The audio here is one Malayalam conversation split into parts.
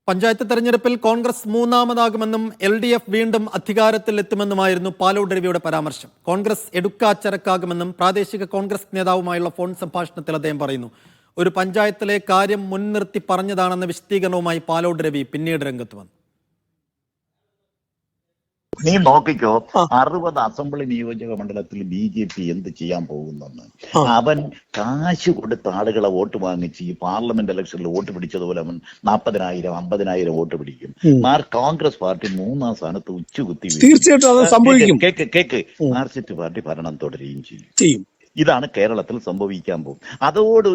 പഞ്ചായത്ത് തെരഞ്ഞെടുപ്പിൽ കോൺഗ്രസ് മൂന്നാമതാകുമെന്നും LDF വീണ്ടും അധികാരത്തിൽ എത്തുമെന്നുമായിരുന്നു പാലോട് രവിയുടെ പരാമർശം. കോൺഗ്രസ് എടുക്കാച്ചരക്കാകുമെന്നും പ്രാദേശിക കോൺഗ്രസ് നേതാവുമായുള്ള ഫോൺ സംഭാഷണത്തിൽ അദ്ദേഹം പറയുന്നു. ഒരു പഞ്ചായത്തിലെ കാര്യം മുൻനിർത്തി പറഞ്ഞതാണെന്ന വിശദീകരണവുമായി പാലോട് രവി പിന്നീട് രംഗത്ത് വന്നു. നീ നോക്കിക്കോ, 60 അസംബ്ലി നിയോജക മണ്ഡലത്തിൽ BJP എന്ത് ചെയ്യാൻ പോകുന്നെന്ന്. അവൻ കാശ് കൊടുത്ത ആളുകളെ വോട്ട് വാങ്ങിച്ച് ഈ പാർലമെന്റ് ഇലക്ഷനിൽ വോട്ട് പിടിച്ചതുപോലെ അവൻ 40,000 50,000 വോട്ട് പിടിക്കും. കോൺഗ്രസ് പാർട്ടി 3ാം സ്ഥാനത്ത് ഉച്ചകുത്തി തീർച്ചയായിട്ടും അത് സംഭവിക്കും. കേക്ക് മാർക്സിസ്റ്റ് പാർട്ടി ഭരണം തുടരുകയും ചെയ്യും. ഇതാണ് കേരളത്തിൽ സംഭവിക്കാൻ പോകും. അതോട്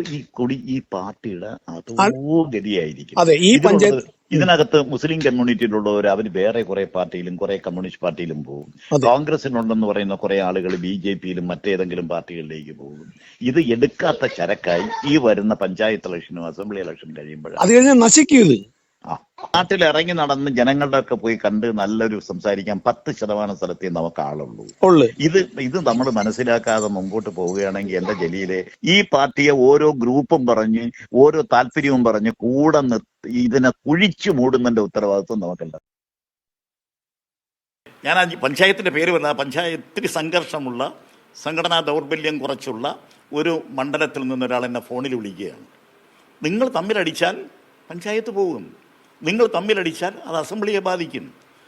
ഈ പാർട്ടിയുടെ അതോ ഗതിയായിരിക്കും. ഇതിനകത്ത് മുസ്ലിം കമ്മ്യൂണിറ്റിയിലുള്ളവർ അവർ വേറെ കുറെ പാർട്ടിയിലും കുറെ കമ്മ്യൂണിസ്റ്റ് പാർട്ടിയിലും പോകും. കോൺഗ്രസിനുണ്ടെന്ന് പറയുന്ന കുറെ ആളുകൾ BJPയിലും മറ്റേതെങ്കിലും പാർട്ടികളിലേക്ക് പോകും. ഇത് എടുക്കാത്ത ചരക്കായി ഈ വരുന്ന പഞ്ചായത്ത് ഇലക്ഷനും അസംബ്ലി ഇലക്ഷനും കഴിയുമ്പോഴാണ് നശിക്കുന്നത്. നാട്ടിൽ ഇറങ്ങി നടന്ന് ജനങ്ങളുടെ ഒക്കെ പോയി കണ്ട് നല്ലൊരു സംസാരിക്കാൻ 10% സ്ഥലത്തേ നമുക്ക് ആളുള്ളൂ. ഇത് നമ്മൾ മനസ്സിലാക്കാതെ മുമ്പോട്ട് പോവുകയാണെങ്കിൽ എന്റെ ജലീലെ ഈ പാർട്ടിയെ ഓരോ ഗ്രൂപ്പും പറഞ്ഞ് ഓരോ താല്പര്യവും പറഞ്ഞ് കൂടെ ഇതിനെ കുഴിച്ചു മൂടുന്നതിന്റെ ഉത്തരവാദിത്വം നമുക്കല്ല. ഞാൻ ആ പഞ്ചായത്തിന്റെ പേര് പറഞ്ഞ പഞ്ചായത്തിൽ സംഘർഷമുള്ള സംഘടനാ ദൗർബല്യം കുറച്ചുള്ള ഒരു മണ്ഡലത്തിൽ നിന്നൊരാൾ എന്നെ ഫോണിൽ വിളിക്കുകയാണ്. നിങ്ങൾ തമ്മിലടിച്ചാൽ പഞ്ചായത്ത് പോകും, നിങ്ങൾ തമ്മിലടിച്ചാൽ അത് അസംബ്ലിയെ ബാധിക്കും,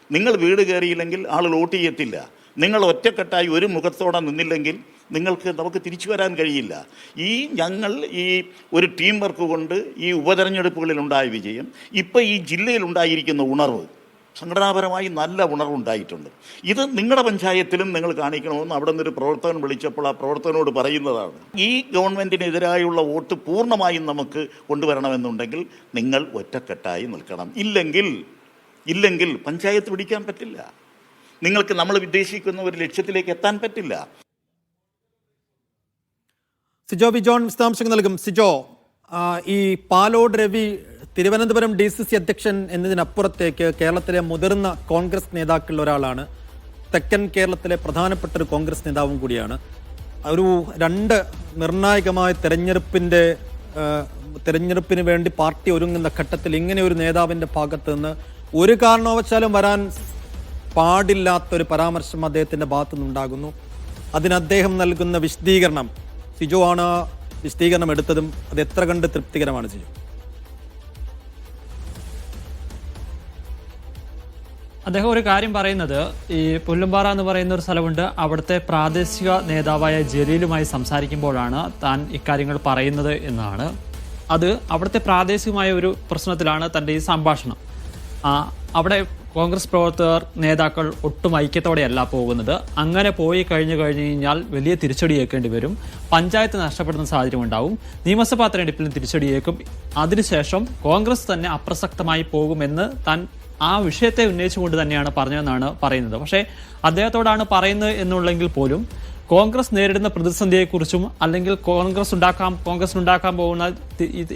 നിങ്ങൾ വീട് കയറിയില്ലെങ്കിൽ ആളുകൾ വോട്ട് ചെയ്യത്തില്ല, നിങ്ങൾ ഒറ്റക്കെട്ടായി ഒരു മുഖത്തോടെ നിന്നില്ലെങ്കിൽ നമുക്ക് തിരിച്ചു വരാൻ കഴിയില്ല. ഞങ്ങൾ ഒരു ടീം വർക്ക് കൊണ്ട് ഈ ഉപതെരഞ്ഞെടുപ്പുകളിലുണ്ടായ വിജയം, ഇപ്പോൾ ഈ ജില്ലയിലുണ്ടായിരിക്കുന്ന ഉണർവ്, സംഘടനാപരമായി നല്ല ഉണർവുണ്ടായിട്ടുണ്ട്. ഇത് നിങ്ങളുടെ പഞ്ചായത്തിലും നിങ്ങൾ കാണിക്കണമെന്ന് അവിടെ നിന്നൊരു പ്രവർത്തകൻ വിളിച്ചപ്പോൾ ആ പ്രവർത്തകനോട് പറയുന്നതാണ്. ഈ ഗവൺമെൻറ്റിനെതിരായുള്ള വോട്ട് പൂർണ്ണമായും നമുക്ക് കൊണ്ടുവരണമെന്നുണ്ടെങ്കിൽ നിങ്ങൾ ഒറ്റക്കെട്ടായി നിൽക്കണം. ഇല്ലെങ്കിൽ പഞ്ചായത്ത് പിടിക്കാൻ പറ്റില്ല. നിങ്ങൾക്ക് നമ്മൾ ഉദ്ദേശിക്കുന്ന ഒരു ലക്ഷ്യത്തിലേക്ക് എത്താൻ പറ്റില്ല. സിജോ വി ജോൺ വിശദാംശങ്ങൾ നൽകും. സിജോ, ഈ പാലോട് രവി തിരുവനന്തപുരം DCC അധ്യക്ഷൻ എന്നതിനപ്പുറത്തേക്ക് കേരളത്തിലെ മുതിർന്ന കോൺഗ്രസ് നേതാക്കളിൽ ഒരാളാണ്. തെക്കൻ കേരളത്തിലെ പ്രധാനപ്പെട്ട ഒരു കോൺഗ്രസ് നേതാവും കൂടിയാണ്. ഒരു 2 നിർണായകമായ തെരഞ്ഞെടുപ്പിന് വേണ്ടി പാർട്ടി ഒരുങ്ങുന്ന ഘട്ടത്തിൽ ഇങ്ങനെ ഒരു നേതാവിൻ്റെ ഭാഗത്ത് നിന്ന് ഒരു കാരണവശാലും വരാൻ പാടില്ലാത്തൊരു പരാമർശം അദ്ദേഹത്തിൻ്റെ ഭാഗത്തു നിന്നുണ്ടാകുന്നു. അതിന് അദ്ദേഹം നൽകുന്ന വിശദീകരണം, സിജോ ആണ് വിശദീകരണം എടുത്തതും അത് എത്ര കണ്ട് തൃപ്തികരമാണ് സിജോ? അദ്ദേഹം ഒരു കാര്യം പറയുന്നത്, ഈ പുല്ലുംപാറ എന്ന് പറയുന്ന ഒരു സ്ഥലമുണ്ട്, അവിടുത്തെ പ്രാദേശിക നേതാവായ ജലീലുമായി സംസാരിക്കുമ്പോഴാണ് താൻ ഇക്കാര്യങ്ങൾ പറയുന്നത് എന്നാണ്. അത് അവിടുത്തെ പ്രാദേശികമായ ഒരു പ്രശ്നത്തിലാണ് തൻ്റെ ഈ സംഭാഷണം. അവിടെ കോൺഗ്രസ് പ്രവർത്തകർ നേതാക്കൾ ഒട്ടും ഐക്യത്തോടെയല്ല പോകുന്നത്. അങ്ങനെ പോയി കഴിഞ്ഞു കഴിഞ്ഞാൽ വലിയ തിരിച്ചടിയേക്കേണ്ടി വരും. പഞ്ചായത്ത് നഷ്ടപ്പെടുന്ന സാഹചര്യം ഉണ്ടാവും. നിയമസഭാ തെരഞ്ഞെടുപ്പിലും തിരിച്ചടിയേക്കും. അതിനുശേഷം കോൺഗ്രസ് തന്നെ അപ്രസക്തമായി പോകുമെന്ന് താൻ ആ വിഷയത്തെ ഉന്നയിച്ചുകൊണ്ട് തന്നെയാണ് പറഞ്ഞതെന്നാണ് പറയുന്നത്. പക്ഷേ അദ്ദേഹത്തോടാണ് പറയുന്നത് എന്നുള്ളെങ്കിൽ പോലും കോൺഗ്രസ് നേരിടുന്ന പ്രതിസന്ധിയെക്കുറിച്ചും അല്ലെങ്കിൽ കോൺഗ്രസിനുണ്ടാക്കാൻ പോകുന്ന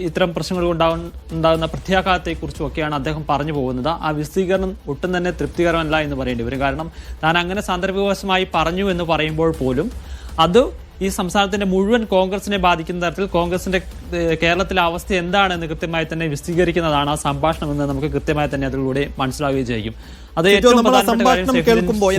ഇത്തരം പ്രശ്നങ്ങൾ ഉണ്ടാകുന്ന പ്രത്യാഘാതത്തെക്കുറിച്ചും ഒക്കെയാണ് അദ്ദേഹം പറഞ്ഞു പോകുന്നത്. ആ വിശദീകരണം ഒട്ടും തന്നെ തൃപ്തികരമല്ല എന്ന് പറയേണ്ടി വരും. കാരണം താൻ അങ്ങനെ സാന്ദർഭികവശമായി പറഞ്ഞു എന്ന് പറയുമ്പോൾ പോലും അത് ഈ സംസ്ഥാനത്തിന്റെ മുഴുവൻ കോൺഗ്രസിനെ ബാധിക്കുന്ന തരത്തിൽ കോൺഗ്രസിന്റെ കേരളത്തിലെ അവസ്ഥ എന്താണെന്ന് കൃത്യമായി തന്നെ വിശദീകരിക്കുന്നതാണ് ആ സംഭാഷണം എന്ന് നമുക്ക് കൃത്യമായി തന്നെ അതിലൂടെ മനസ്സിലാവുകയും ചെയ്യും. അത് സംഭാഷണം കേൾക്കുമ്പോൾ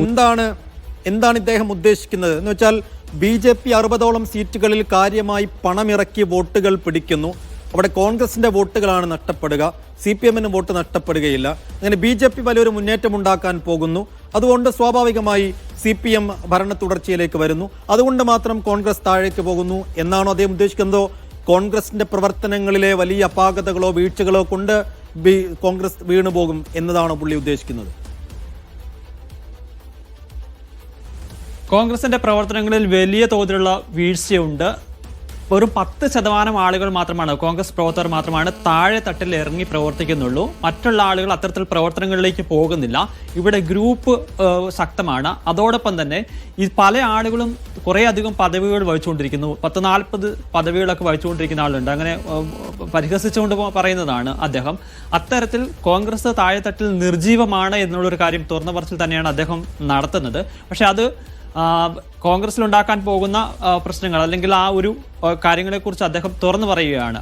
എന്താണ് ഇദ്ദേഹം ഉദ്ദേശിക്കുന്നത് എന്ന് വെച്ചാൽ BJP 60ഓളം സീറ്റുകളിൽ കാര്യമായി പണമിറക്കി വോട്ടുകൾ പിടിക്കുന്നു. അവിടെ കോൺഗ്രസിന്റെ വോട്ടുകളാണ് നഷ്ടപ്പെടുക, CPMന് വോട്ട് നഷ്ടപ്പെടുകയില്ല. അങ്ങനെ BJP വലിയൊരു മുന്നേറ്റം ഉണ്ടാക്കാൻ പോകുന്നു. അതുകൊണ്ട് സ്വാഭാവികമായി CPM ഭരണ തുടർച്ചയിലേക്ക് വരുന്നു. അതുകൊണ്ട് മാത്രം കോൺഗ്രസ് താഴേക്ക് പോകുന്നു എന്നാണോ അദ്ദേഹം ഉദ്ദേശിക്കുന്നതോ? കോൺഗ്രസിന്റെ പ്രവർത്തനങ്ങളിലെ വലിയ അപാകതകളോ വീഴ്ചകളോ കൊണ്ട് കോൺഗ്രസ് വീണുപോകും എന്നതാണോ പുള്ളി ഉദ്ദേശിക്കുന്നത്? കോൺഗ്രസിന്റെ പ്രവർത്തനങ്ങളിൽ വലിയ തോതിലുള്ള വീഴ്ചയുണ്ട്. വെറും 10% ആളുകൾ മാത്രമാണ്, കോൺഗ്രസ് പ്രവർത്തകർ മാത്രമാണ് താഴെ തട്ടിൽ ഇറങ്ങി പ്രവർത്തിക്കുന്നുള്ളൂ. മറ്റുള്ള ആളുകൾ അത്തരത്തിൽ പ്രവർത്തനങ്ങളിലേക്ക് പോകുന്നില്ല. ഇവിടെ ഗ്രൂപ്പ് ശക്തമാണ്. അതോടൊപ്പം തന്നെ ഈ പല ആളുകളും കുറേ അധികം പദവികൾ വഹിച്ചുകൊണ്ടിരിക്കുന്നു. 10-40 പദവികളൊക്കെ വഹിച്ചുകൊണ്ടിരിക്കുന്ന ആളുണ്ട്. അങ്ങനെ പരിഹസിച്ചുകൊണ്ട് പറയുന്നതാണ് അദ്ദേഹം. അത്തരത്തിൽ കോൺഗ്രസ് താഴെത്തട്ടിൽ നിർജീവമാണ് എന്നുള്ളൊരു കാര്യം തുറന്ന പറച്ചിൽ തന്നെയാണ് അദ്ദേഹം നടത്തുന്നത്. പക്ഷെ അത് കോൺഗ്രസിലുണ്ടാക്കാൻ പോകുന്ന പ്രശ്നങ്ങൾ അല്ലെങ്കിൽ ആ ഒരു കാര്യങ്ങളെക്കുറിച്ച് അദ്ദേഹം തുറന്നു പറയുകയാണ്.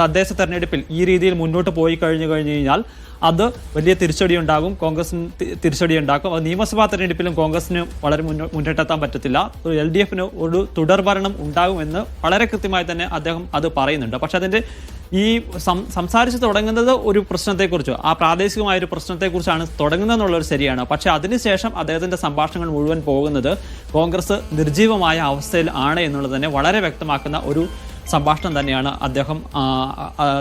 തദ്ദേശ തെരഞ്ഞെടുപ്പിൽ ഈ രീതിയിൽ മുന്നോട്ട് പോയി കഴിഞ്ഞു കഴിഞ്ഞാൽ അത് വലിയ തിരിച്ചടി ഉണ്ടാകും, കോൺഗ്രസിന് തിരിച്ചടി ഉണ്ടാക്കും. അത് നിയമസഭാ തെരഞ്ഞെടുപ്പിലും കോൺഗ്രസിന് വളരെ മുന്നിട്ടെത്താൻ പറ്റത്തില്ല. LDFന് ഒരു തുടർഭരണം ഉണ്ടാകുമെന്ന് വളരെ കൃത്യമായി തന്നെ അദ്ദേഹം അത് പറയുന്നുണ്ട്. പക്ഷെ അതിൻ്റെ ഈ സംസാരിച്ച് തുടങ്ങുന്നത് ഒരു പ്രശ്നത്തെക്കുറിച്ച്, ആ പ്രാദേശികമായ ഒരു പ്രശ്നത്തെക്കുറിച്ചാണ് തുടങ്ങുന്നതെന്നുള്ളത് ശരിയാണ്. പക്ഷെ അതിനുശേഷം അദ്ദേഹത്തിൻ്റെ സംഭാഷണങ്ങൾ മുഴുവൻ പോകുന്നത് കോൺഗ്രസ് നിർജീവമായ അവസ്ഥയിൽ ആണ് എന്നുള്ളത് തന്നെ വളരെ വ്യക്തമാക്കുന്ന ഒരു സംഭാഷണം തന്നെയാണ് അദ്ദേഹം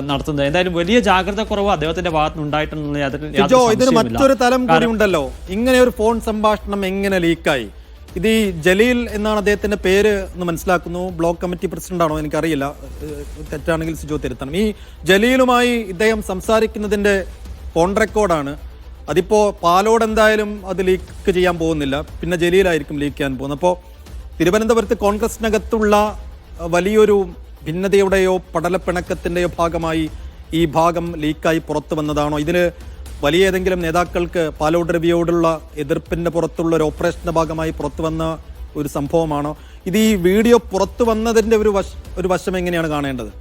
നടത്തുന്നത്. എന്തായാലും വലിയ ജാഗ്രത കുറവ് അദ്ദേഹത്തിന്റെ ഭാഗത്ത് ഉണ്ടായിട്ടുണ്ടെന്നുള്ളത് ഇതിന് മറ്റൊരു തലം കൂടി ഉണ്ടല്ലോ. ഇങ്ങനെ ഒരു ഫോൺ സംഭാഷണം എങ്ങനെ ലീക്കായി? ഇത് ഈ ജലീൽ എന്നാണ് അദ്ദേഹത്തിന്റെ പേര് എന്ന് മനസ്സിലാക്കുന്നു. ബ്ലോക്ക് കമ്മിറ്റി പ്രസിഡന്റ് ആണോ എനിക്കറിയില്ല, തെറ്റാണെങ്കിൽ സിജോ തിരുത്തണം. ഈ ജലീലുമായി ഇദ്ദേഹം സംസാരിക്കുന്നതിന്റെ ഫോൺ റെക്കോർഡാണ്. അതിപ്പോ പാലോട് എന്തായാലും അത് ലീക്ക് ചെയ്യാൻ പോകുന്നില്ല, പിന്നെ ജലീലായിരിക്കും ലീക്ക് ചെയ്യാൻ പോകുന്നത്. അപ്പോൾ തിരുവനന്തപുരത്ത് കോൺഗ്രസിനകത്തുള്ള വലിയൊരു ഭിന്നതയുടെയോ പടലപ്പിണക്കത്തിൻ്റെയോ ഭാഗമായി ഈ ഭാഗം ലീക്കായി പുറത്തു വന്നതാണോ? ഇതിന് വലിയ ഏതെങ്കിലും നേതാക്കൾക്ക് പാലോട് രവിയോടുള്ള എതിർപ്പിൻ്റെ പുറത്തുള്ള ഒരു ഓപ്പറേഷൻ്റെ ഭാഗമായി പുറത്തു വന്ന ഒരു സംഭവമാണോ ഇത്? ഈ വീഡിയോ പുറത്തു വന്നതിൻ്റെ ഒരു വശം എങ്ങനെയാണ് കാണേണ്ടത്?